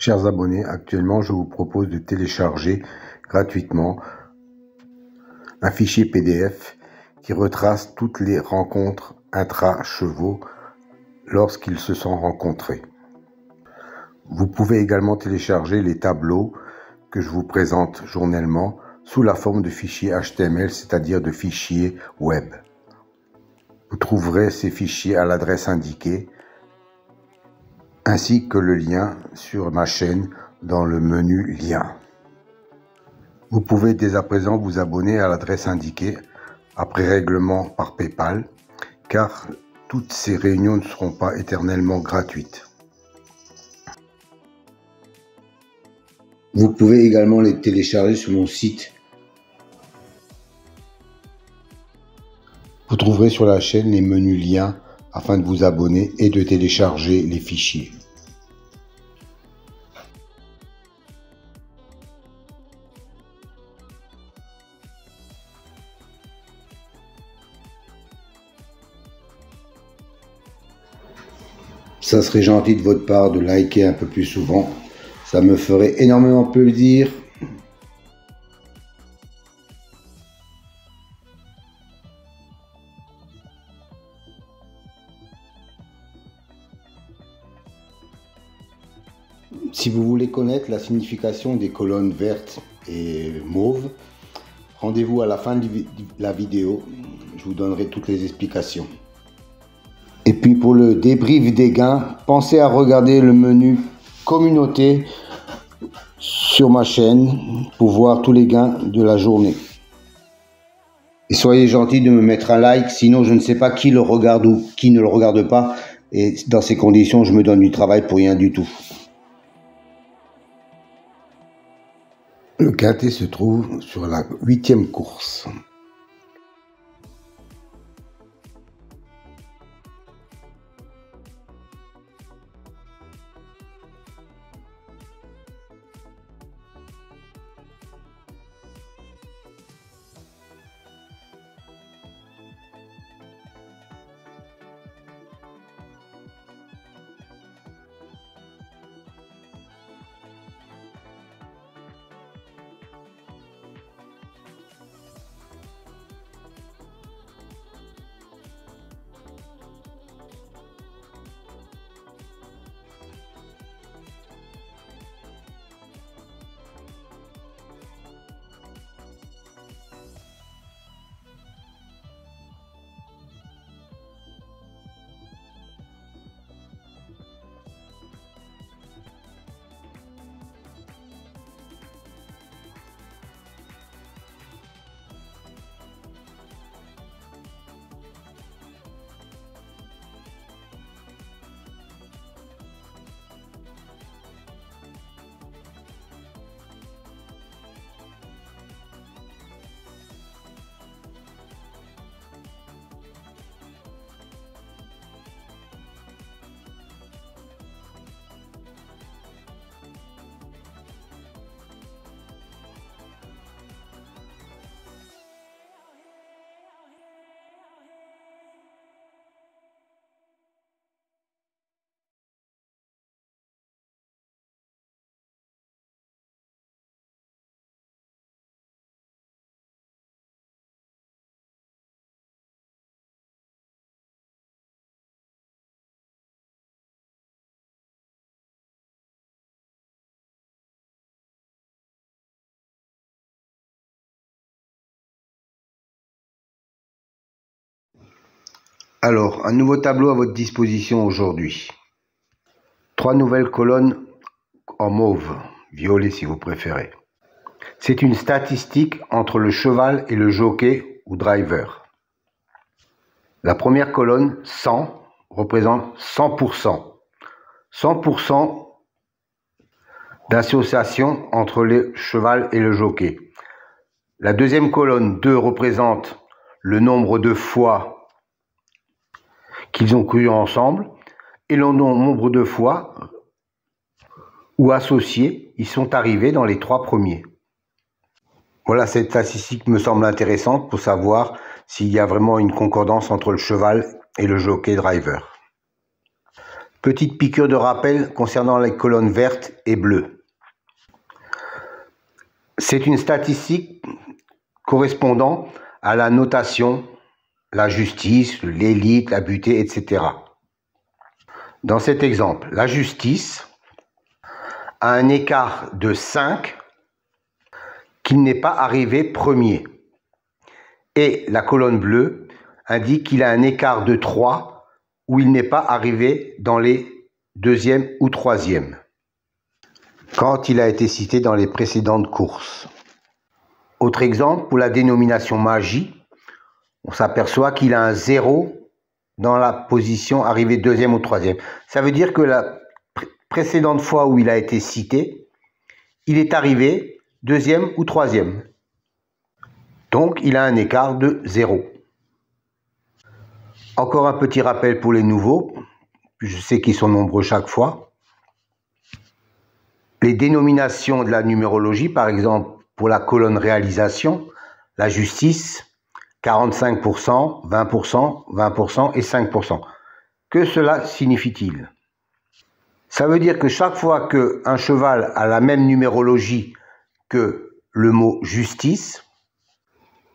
Chers abonnés, actuellement je vous propose de télécharger gratuitement un fichier PDF qui retrace toutes les rencontres intra-chevaux lorsqu'ils se sont rencontrés. Vous pouvez également télécharger les tableaux que je vous présente journellement sous la forme de fichiers HTML, c'est-à-dire de fichiers web. Vous trouverez ces fichiers à l'adresse indiquée, ainsi que le lien sur ma chaîne dans le menu Liens. Vous pouvez dès à présent vous abonner à l'adresse indiquée après règlement par PayPal, car toutes ces réunions ne seront pas éternellement gratuites. Vous pouvez également les télécharger sur mon site. Vous trouverez sur la chaîne les menus Liens afin de vous abonner et de télécharger les fichiers. Ça serait gentil de votre part de liker un peu plus souvent. Ça me ferait énormément plaisir. Si vous voulez connaître la signification des colonnes vertes et mauves, rendez-vous à la fin de la vidéo. Je vous donnerai toutes les explications. Et puis pour le débrief des gains, pensez à regarder le menu communauté sur ma chaîne pour voir tous les gains de la journée. Et soyez gentils de me mettre un like, sinon je ne sais pas qui le regarde ou qui ne le regarde pas. Et dans ces conditions, je me donne du travail pour rien du tout. Le quintet se trouve sur la 8e course. Alors, un nouveau tableau à votre disposition aujourd'hui. 3 nouvelles colonnes en mauve, violet si vous préférez. C'est une statistique entre le cheval et le jockey ou driver. La première colonne, 100, représente 100%. 100% d'association entre le cheval et le jockey. La deuxième colonne, 2, représente le nombre de fois qu'ils ont couru ensemble et le nombre de fois où associés ils sont arrivés dans les 3 premiers. Voilà, cette statistique me semble intéressante pour savoir s'il y a vraiment une concordance entre le cheval et le jockey driver. Petite piqûre de rappel concernant les colonnes vertes et bleues. C'est une statistique correspondant à la notation, la justice, l'élite, la butée, etc. Dans cet exemple, la justice a un écart de 5 qu'il n'est pas arrivé premier. Et la colonne bleue indique qu'il a un écart de 3 où il n'est pas arrivé dans les deuxième ou troisième, quand il a été cité dans les précédentes courses. Autre exemple, pour la dénomination magie, on s'aperçoit qu'il a un 0 dans la position arrivée deuxième ou troisième. Ça veut dire que la précédente fois où il a été cité, il est arrivé deuxième ou troisième. Donc, il a un écart de 0. Encore un petit rappel pour les nouveaux, je sais qu'ils sont nombreux chaque fois. Les dénominations de la numérologie, par exemple, pour la colonne réalisation, la justice, 45%, 20%, 20% et 5%. Que cela signifie-t-il? Ça veut dire que chaque fois qu'un cheval a la même numérologie que le mot justice,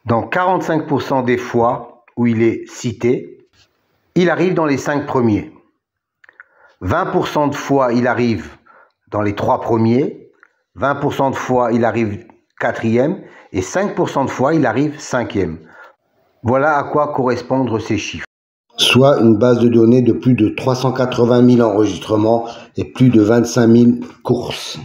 dans 45% des fois où il est cité, il arrive dans les 5 premiers. 20% de fois, il arrive dans les 3 premiers. 20% de fois, il arrive 4e. Et 5% de fois, il arrive 5e. Voilà à quoi correspondent ces chiffres. Soit une base de données de plus de 380 000 enregistrements et plus de 25 000 courses.